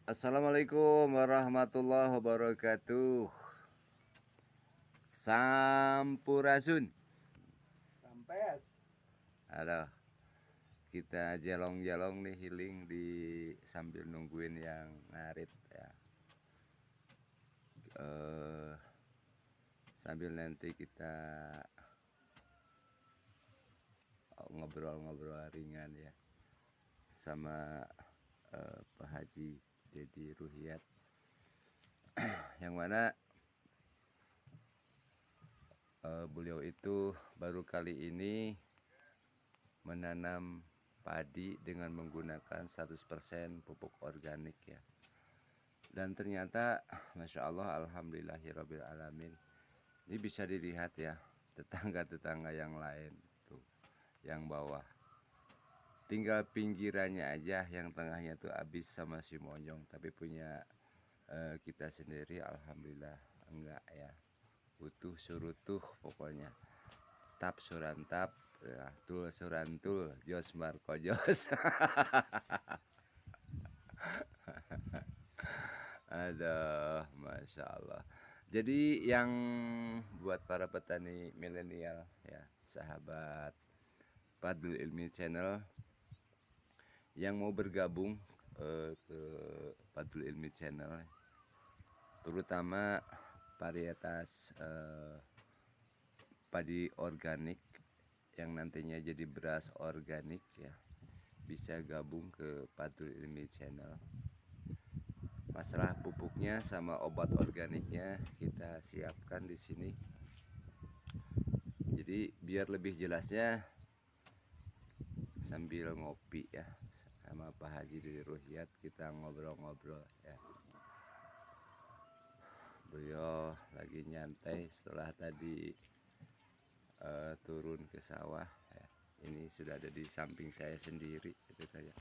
Assalamualaikum warahmatullahi wabarakatuh. Sampurasun. Sampes. Aduh, kita jelong-jelong nih healing di sambil nungguin yang ngarit ya. Sambil nanti kita ngobrol-ngobrol ringan ya sama Pak Haji Dedi Ruhyat, yang mana beliau itu baru kali ini menanam padi dengan menggunakan 100% pupuk organik ya. Dan ternyata Masya Allah, Alhamdulillahirabbil alamin, ini bisa dilihat ya, tetangga-tetangga yang lain tuh, yang bawah tinggal pinggirannya aja, yang tengahnya tuh habis sama si monyong, tapi punya kita sendiri alhamdulillah enggak ya, utuh surutuh pokoknya, tap surantap ya, tul surantul, jos marko jos. Aduh, Masya Allah. Jadi yang buat para petani milenial ya, sahabat Fadlul Ilmi Channel yang mau bergabung ke Fadlul Ilmi Channel, terutama varietas padi organik yang nantinya jadi beras organik ya, bisa gabung ke Fadlul Ilmi Channel. Masalah pupuknya sama obat organiknya kita siapkan di sini. Jadi biar lebih jelasnya sambil ngopi ya sama Pak Haji Dedi Ruhyat, kita ngobrol-ngobrol ya. Beliau lagi nyantai setelah tadi turun ke sawah ya. Ini sudah ada di samping saya sendiri itu saja.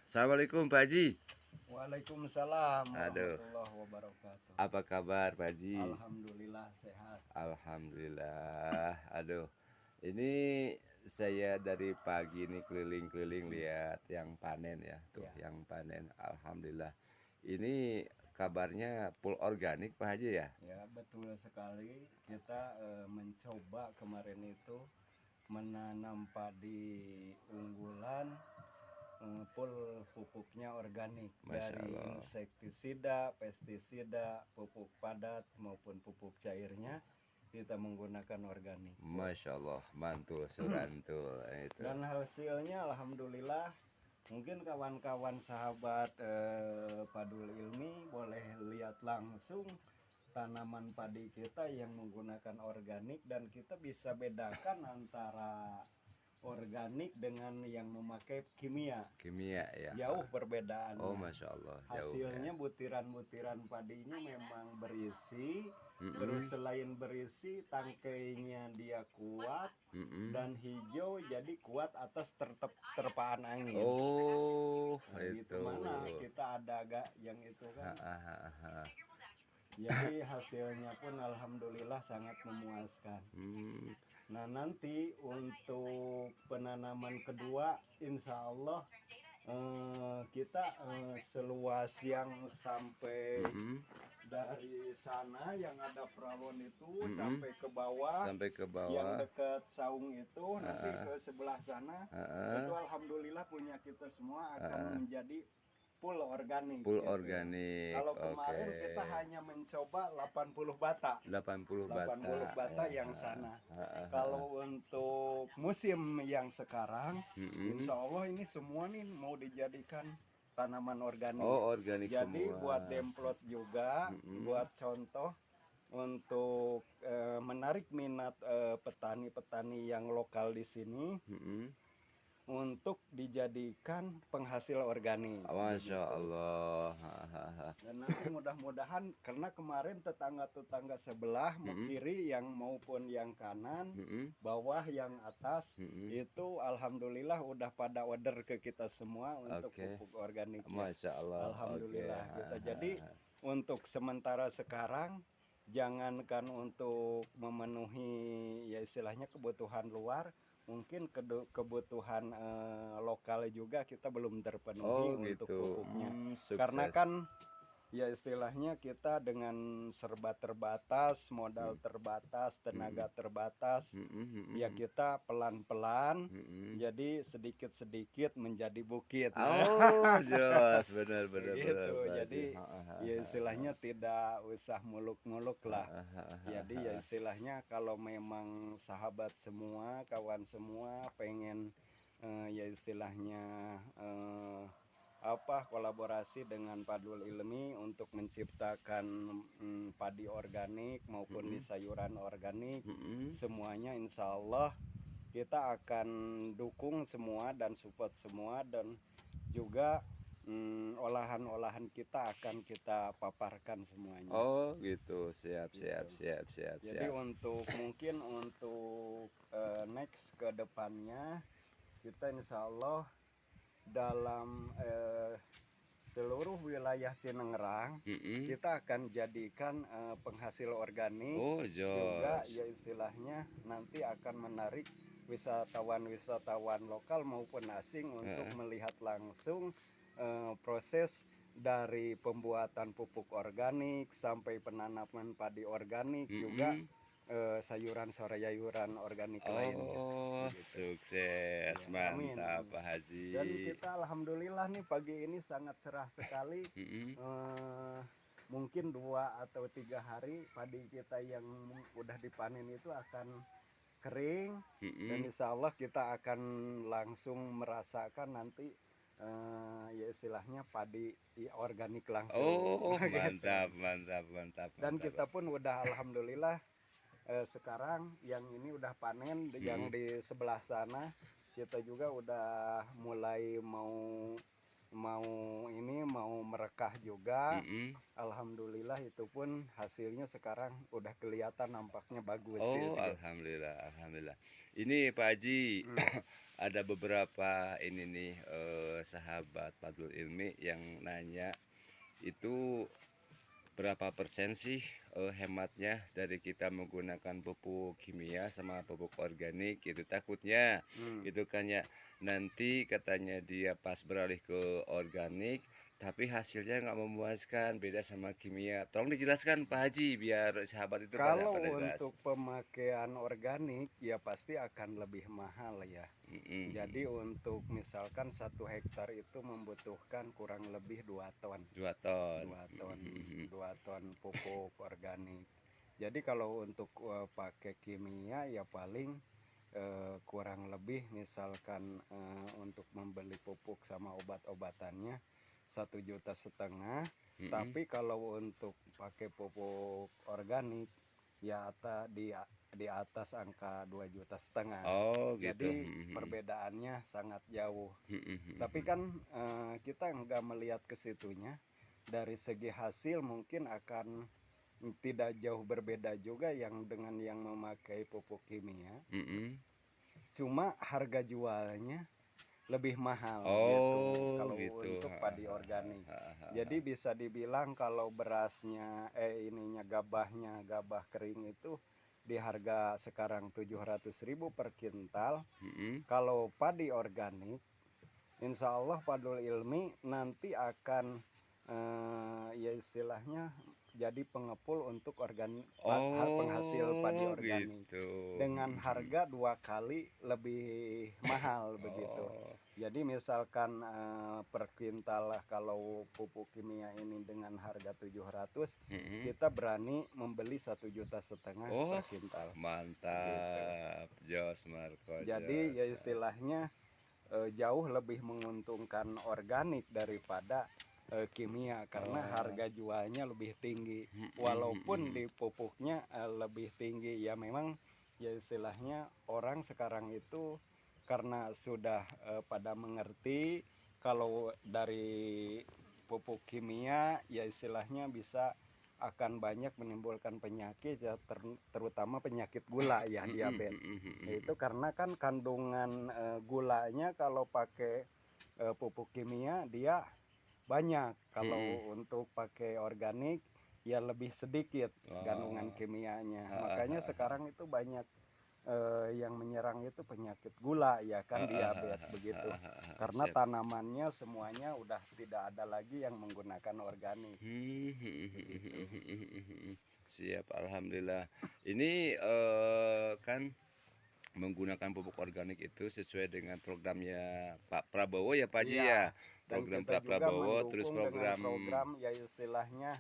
Assalamualaikum Pak Haji. Waalaikumsalam Aduh, warahmatullahi wabarakatuh. apa kabar Pak Haji? Alhamdulillah sehat. Alhamdulillah. Aduh, ini saya dari pagi nih keliling-keliling lihat yang panen ya, tuh Ya. yang panen. Alhamdulillah. Ini kabarnya full organik Pak Haji ya? Ya, betul sekali. Kita mencoba kemarin itu menanam padi unggulan full pupuknya organik. Masya Dari Allah. insektisida, pestisida, pupuk padat maupun pupuk cairnya kita menggunakan organik. Masya Allah, mantul surantul itu. Dan hasilnya alhamdulillah, mungkin kawan-kawan sahabat Fadlul Ilmi boleh lihat langsung tanaman padi kita yang menggunakan organik, dan kita bisa bedakan antara organik dengan yang memakai kimia. Kimia ya. Jauh perbedaannya. Oh Masya Allah, jauh Hasilnya ya. butiran-butiran padinya memang berisi. Terus selain berisi, tangkainya dia kuat dan hijau, jadi kuat atas terpaan angin. Oh, Nah, itu. gitu mana kita ada agak yang itu kan. Ha. Jadi hasilnya pun alhamdulillah sangat memuaskan. Nah, nanti untuk penanaman kedua insya Allah kita seluas yang sampai dari sana yang ada peralon itu sampai ke bawah, yang dekat saung itu nanti ke sebelah sana, itu alhamdulillah punya kita semua akan menjadi full organik. Full gitu. organik. Kalau kemarin kita hanya mencoba 80 bata. 80 bata yang sana. Kalau untuk musim yang sekarang, insya Allah ini semua nih mau dijadikan tanaman organik. Oh, organik. Jadi semua. buat demplot juga, buat contoh untuk menarik minat petani-petani yang lokal di sini untuk dijadikan penghasil organik. Masya Allah. Dan nanti mudah-mudahan, karena kemarin tetangga-tetangga sebelah kiri yang maupun yang kanan, bawah yang atas, itu alhamdulillah udah pada order ke kita semua untuk pupuk organik. Masya Allah. Alhamdulillah kita. Jadi untuk sementara sekarang, jangankan untuk memenuhi ya istilahnya kebutuhan luar, mungkin kebutuhan lokal juga kita belum terpenuhi Oh untuk gitu. pupuknya. Karena Sukses. kan ya istilahnya kita dengan serba terbatas, modal terbatas, tenaga terbatas, ya kita pelan-pelan, Mm-mm. jadi sedikit-sedikit menjadi bukit. Nah, Oh, jelas, benar benar benar begitu. Pak Haji. Jadi ya istilahnya tidak usah muluk-muluk lah. Jadi ya istilahnya kalau memang sahabat semua, kawan semua pengen ya istilahnya kolaborasi dengan Padul Ilmi untuk menciptakan padi organik maupun di sayuran organik, Mm-mm. semuanya insya Allah kita akan dukung semua dan support semua, dan juga olahan-olahan kita akan kita paparkan semuanya. Oh gitu, siap siap Gitu. siap siap Jadi siap. mungkin untuk next ke depannya kita insya Allah dalam seluruh wilayah Cinengrang Mm-mm. kita akan jadikan penghasil organik, Oh juga jos. ya istilahnya nanti akan menarik wisatawan-wisatawan lokal maupun asing untuk melihat langsung proses dari pembuatan pupuk organik sampai penanaman padi organik, juga Mm-mm. sayuran organik lainnya. Oh Begitu. sukses, Ya, amin, mantap amin. Pak Dan Haji. kita alhamdulillah nih pagi ini sangat cerah sekali. Mm-mm. Mungkin 2 atau 3 hari padi kita yang udah dipanen itu akan kering, dan Mm-mm. insya Allah kita akan langsung merasakan nanti ya istilahnya padi organik langsung. Oh Gitu. mantap mantap mantap Dan mantap. kita pun udah alhamdulillah sekarang yang ini udah panen, yang Mm-mm. di sebelah sana kita juga udah mulai mau merekah juga. Mm-mm. Alhamdulillah itu pun hasilnya sekarang udah kelihatan nampaknya bagus Oh gitu. alhamdulillah alhamdulillah. Ini Pak Haji ada beberapa ini nih sahabat Padul Ilmi yang nanya itu berapa persen sih hematnya dari kita menggunakan pupuk kimia sama pupuk organik gitu, takutnya gitu kan ya, nanti katanya dia pas beralih ke organik tapi hasilnya nggak memuaskan, beda sama kimia. Tolong dijelaskan Pak Haji biar sahabat itu pada Kalau jelas. untuk pemakaian organik ya pasti akan lebih mahal ya. Jadi untuk misalkan 1 hektar itu membutuhkan kurang lebih 2 ton. 2 ton. 2 ton pupuk organik. Jadi kalau untuk pakai kimia ya paling kurang lebih misalkan untuk membeli pupuk sama obat-obatannya 1,5 juta. Tapi kalau untuk pakai pupuk organik ya di atas angka 2,5 juta. Oh gitu. Jadi perbedaannya sangat jauh. Tapi kan kita nggak melihat ke situnya. Dari segi hasil mungkin akan tidak jauh berbeda juga yang dengan yang memakai pupuk kimia. Cuma harga jualnya lebih mahal gitu Oh kalau gitu. untuk padi organik. Jadi bisa dibilang kalau berasnya gabah kering itu di harga sekarang 700.000 per kintal. Kalau padi organik insya Allah Padul Ilmi nanti akan ya istilahnya jadi pengepul untuk penghasil padi Oh organik gitu. dengan harga 2 kali lebih mahal begitu. Oh. Jadi misalkan per kintal kalau pupuk kimia ini dengan harga 700, kita berani membeli 1,5 juta per kintal. Begitu. Mantap, Jos Marco Jadi Jos. ya istilahnya jauh lebih menguntungkan organik daripada kimia karena harga jualnya lebih tinggi, walaupun di pupuknya lebih tinggi. Ya memang ya istilahnya orang sekarang itu karena sudah pada mengerti kalau dari pupuk kimia ya istilahnya bisa akan banyak menimbulkan penyakit ya, terutama penyakit gula ya, diabetes. Itu karena kan kandungan gulanya kalau pakai pupuk kimia dia banyak. Kalau untuk pakai organik ya lebih sedikit kandungan kimianya. Makanya sekarang itu banyak yang menyerang itu penyakit gula ya kan, diabetes begitu. Karena Siap. tanamannya semuanya udah tidak ada lagi yang menggunakan organik. Siap, alhamdulillah. Ini kan menggunakan pupuk organik itu sesuai dengan programnya Pak Prabowo ya Pak Haji ya. Iya, dan Program kita Pak juga Prabowo, terus mendukung dengan program program ya istilahnya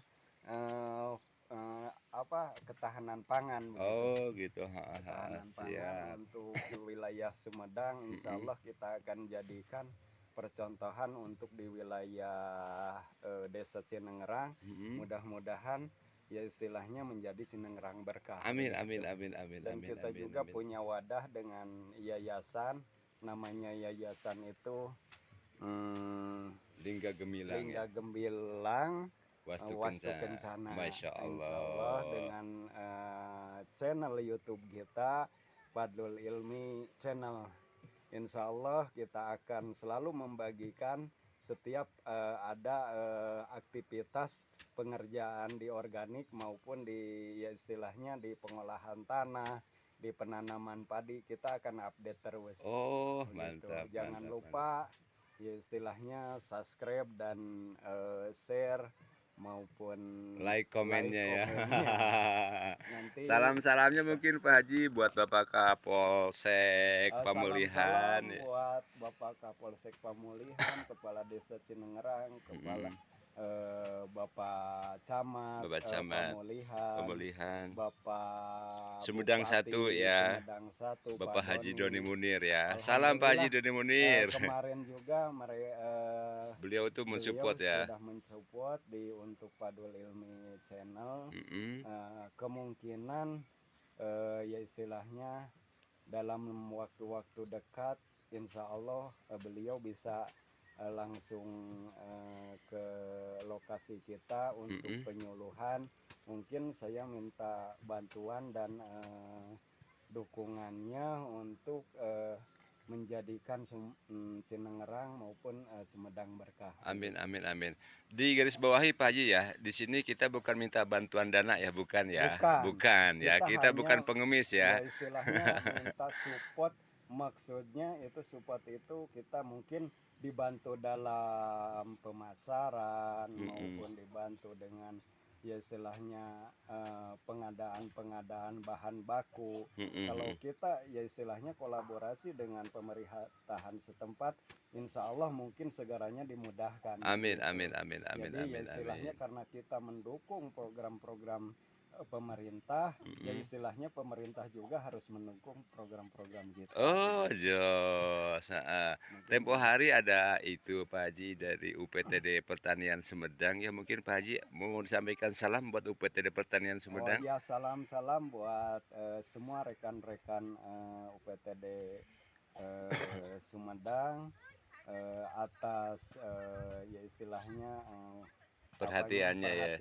ketahanan pangan begitu. oh gitu. Ketahanan pangan Siap. untuk wilayah Sumedang, insya Allah kita akan jadikan percontohan untuk di wilayah Desa Cinengerang. Mudah-mudahan ya istilahnya menjadi Cinengerang berkah. Amin, begitu. amin, amin, amin, Dan amin, kita amin, juga amin. punya wadah dengan yayasan, namanya yayasan itu Lingga Gemilang Lingga ya. Gemilang Wastu Wastu Kencana. Kencana. Masya Insya Allah Allah. dengan channel YouTube kita Fadlul Ilmi Channel, insya Allah kita akan selalu membagikan setiap ada aktivitas pengerjaan di organik maupun di ya istilahnya di pengolahan tanah, di penanaman padi, kita akan update terus. Oh, Begitu. mantap. Jangan mantap, lupa ya istilahnya subscribe dan share maupun like komennya ya. komennya. Nanti Salam-salamnya mungkin Pak Haji buat Bapak Kapolsek Pemulihan. salam-salam buat Bapak Kapolsek Pemulihan, Kepala Desa Cinengerang, Kepala Bapak Camat, Bapak Camat Pemulihan, Bapak Sumedang Bupati 1 ya. Sumedang 1, Bapak Haji Doni Munir ya. Alhamdulillah, Salam Pak Haji Doni Munir. kemarin juga Beliau tuh mensupport ya. sudah mensupport untuk Fadlul Ilmi Channel. Kemungkinan ya istilahnya dalam waktu-waktu dekat insya Allah beliau bisa langsung ke lokasi kita untuk penyuluhan. Mungkin saya minta bantuan dan dukungannya untuk menjadikan Cinengerang maupun Sumedang berkah. Amin, amin, amin. Di garis bawahi Pak Haji ya, di sini kita bukan minta bantuan dana ya, bukan ya, bukan ya, kita bukan pengemis ya. Istilahnya minta support, maksudnya itu support itu kita mungkin dibantu dalam pemasaran maupun dibantu dengan ya istilahnya pengadaan bahan baku. Kalau kita ya istilahnya kolaborasi dengan pemerintahan setempat, insya Allah mungkin segaranya dimudahkan. Amin, gitu. amin, amin, amin, Jadi amin, ya istilahnya amin. karena kita mendukung program-program pemerintah, ya istilahnya pemerintah juga harus mendukung program-program gitu. Oh, jos. Tempo hari ada itu Pak Haji dari UPTD Pertanian Sumedang ya, mungkin Pak Haji mau disampaikan salam buat UPTD Pertanian Sumedang. Oh ya, salam-salam buat semua rekan-rekan UPTD Sumedang atas ya istilahnya Perhatiannya ya.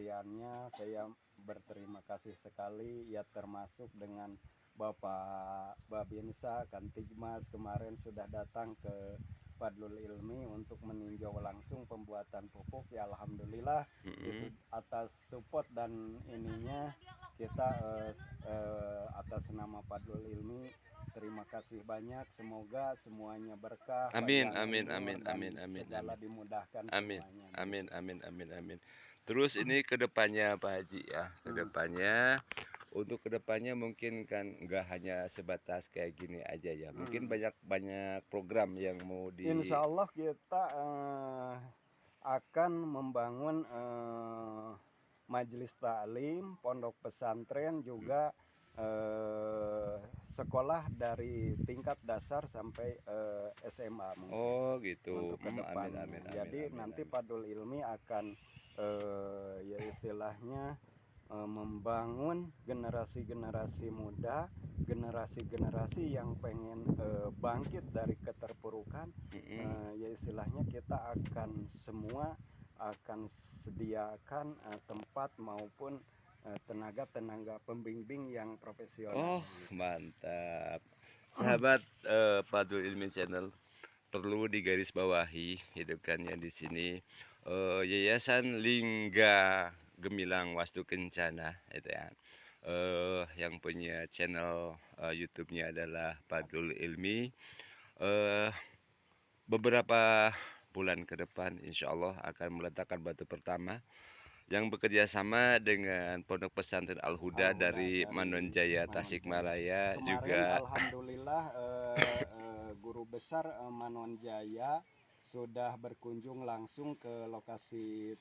Saya berterima kasih sekali ya, termasuk dengan Bapak Babinsa Kantigmas kemarin sudah datang ke Fadlul Ilmi untuk meninjau langsung pembuatan pupuk. Ya alhamdulillah itu atas support dan ininya kita atas nama Fadlul Ilmi terima kasih banyak, semoga semuanya berkah. Amin, panjang amin, umur, amin, dan amin, amin, segala amin. dimudahkan Amin, semuanya. amin, amin, amin, amin. Terus ini kedepannya Pak Haji ya, kedepannya untuk kedepannya mungkin kan nggak hanya sebatas kayak gini aja ya, mungkin banyak program yang mau di. Insya Allah kita akan membangun majelis taklim, pondok pesantren juga sekolah dari tingkat dasar sampai SMA mungkin. Oh gitu. Untuk ke depan. Amin, amin, Jadi amin, nanti amin. Fadlul Ilmi akan ya istilahnya membangun generasi-generasi muda, generasi-generasi yang pengen bangkit dari keterpurukan. Ya istilahnya kita akan semua akan sediakan tempat maupun tenaga-tenaga pembimbing yang profesional. Oh mantap. Sahabat Fadlul Ilmi Channel, perlu digarisbawahi hidupannya di sini Yayasan Lingga Gemilang Wastu Kencana itu ya. yang punya channel YouTube-nya adalah Fadlul Ilmi. Eh, Beberapa bulan ke depan insya Allah akan meletakkan batu pertama yang bekerja sama dengan Pondok Pesantren Al-Huda dari Manonjaya Tasikmalaya Kemarin juga. alhamdulillah guru besar Manonjaya sudah berkunjung langsung ke lokasi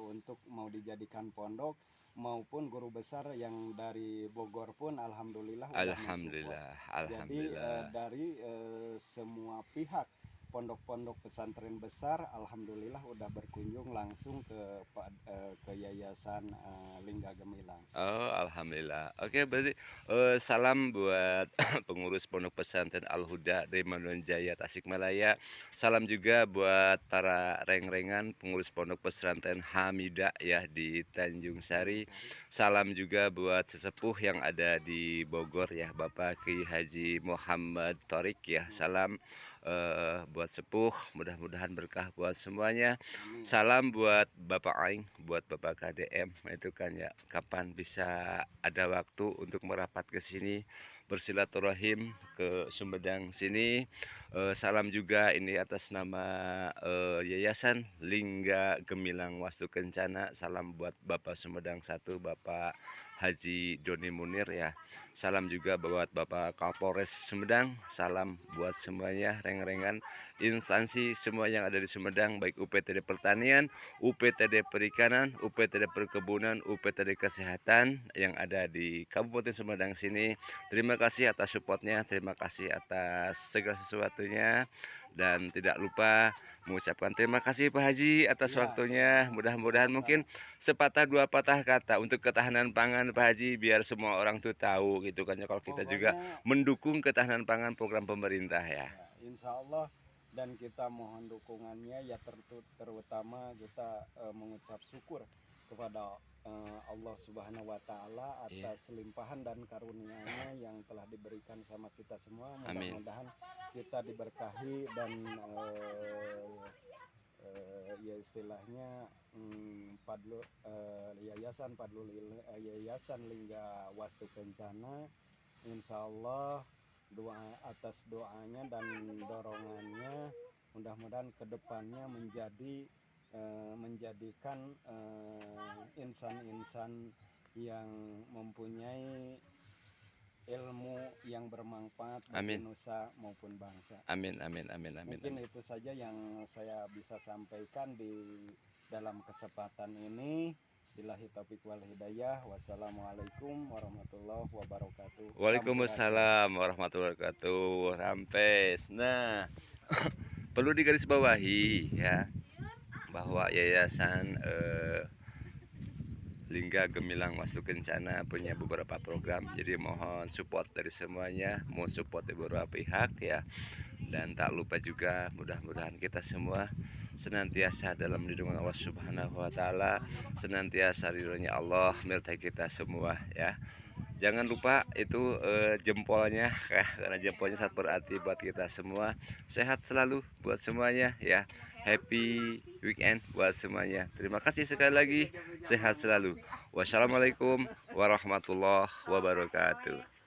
untuk mau dijadikan pondok, maupun guru besar yang dari Bogor pun alhamdulillah sudah mensupport. Jadi dari semua pihak pondok-pondok pesantren besar alhamdulillah udah berkunjung langsung ke Yayasan Lingga Gemilang. Oh, alhamdulillah. Oke, berarti salam buat pengurus Pondok Pesantren Al-Huda dari Manonjaya Tasikmalaya. Salam juga buat para reng-rengan pengurus Pondok Pesantren Hamidah ya di Tanjung Sari. Salam juga buat sesepuh yang ada di Bogor ya, Bapak Kiai Haji Muhammad Thorik ya. Salam buat sepuh, mudah-mudahan berkah buat semuanya. Salam buat Bapak Aing, buat Bapak KDM, itu kan ya, kapan bisa ada waktu untuk merapat ke sini bersilaturahim ke Sumedang sini. Salam juga ini atas nama Yayasan Lingga Gemilang Wastu Kencana. Salam buat Bapak Sumedang 1, Bapak Haji Doni Munir ya. Salam juga buat Bapak Kapolres Sumedang. Salam buat semuanya reng-rengan instansi semua yang ada di Sumedang, baik UPTD Pertanian, UPTD Perikanan, UPTD Perkebunan, UPTD Kesehatan yang ada di Kabupaten Sumedang sini. Terima kasih atas supportnya, terima kasih atas segala sesuatunya, dan tidak lupa mengucapkan terima kasih Pak Haji atas waktunya. Mudah-mudahan mungkin sepatah dua patah kata untuk ketahanan pangan Pak Haji, biar semua orang tuh tahu gitu kan ya, kalau kita juga mendukung ketahanan pangan program pemerintah ya. Insya Allah, dan kita mohon dukungannya ya, terutama kita mengucap syukur kepada Allah Subhanahu wa Ta'ala atas limpahan dan karunia-Nya yang telah diberikan sama kita semua. Mudah-mudahan kita diberkahi dan ya istilahnya Yayasan Lingga Wastu Kencana, insya Allah atas doanya dan dorongannya mudah-mudahan kedepannya menjadikan insan-insan yang mempunyai ilmu yang bermanfaat bagi nusa maupun bangsa. Amin, amin, amin, amin. Mungkin itu saja yang saya bisa sampaikan di dalam kesempatan ini. Billahi taufiq wal hidayah. Wassalamualaikum warahmatullahi wabarakatuh. Waalaikumsalam warahmatullahi wabarakatuh. Rampes. Nah, perlu digarisbawahi ya bahwa Yayasan Lingga Gemilang Wastu Kencana punya beberapa program, jadi mohon support dari semuanya, mohon support dari beberapa pihak ya. Dan tak lupa juga mudah-mudahan kita semua senantiasa dalam lindungan Allah Subhanahu wa Ta'ala, senantiasa ridhonya Allah menyertai kita semua ya. Jangan lupa itu jempolnya ya, karena jempolnya sangat berarti buat kita semua. Sehat selalu buat semuanya ya. Happy weekend buat semuanya. Terima kasih sekali lagi. Sehat selalu. Wassalamualaikum warahmatullahi wabarakatuh.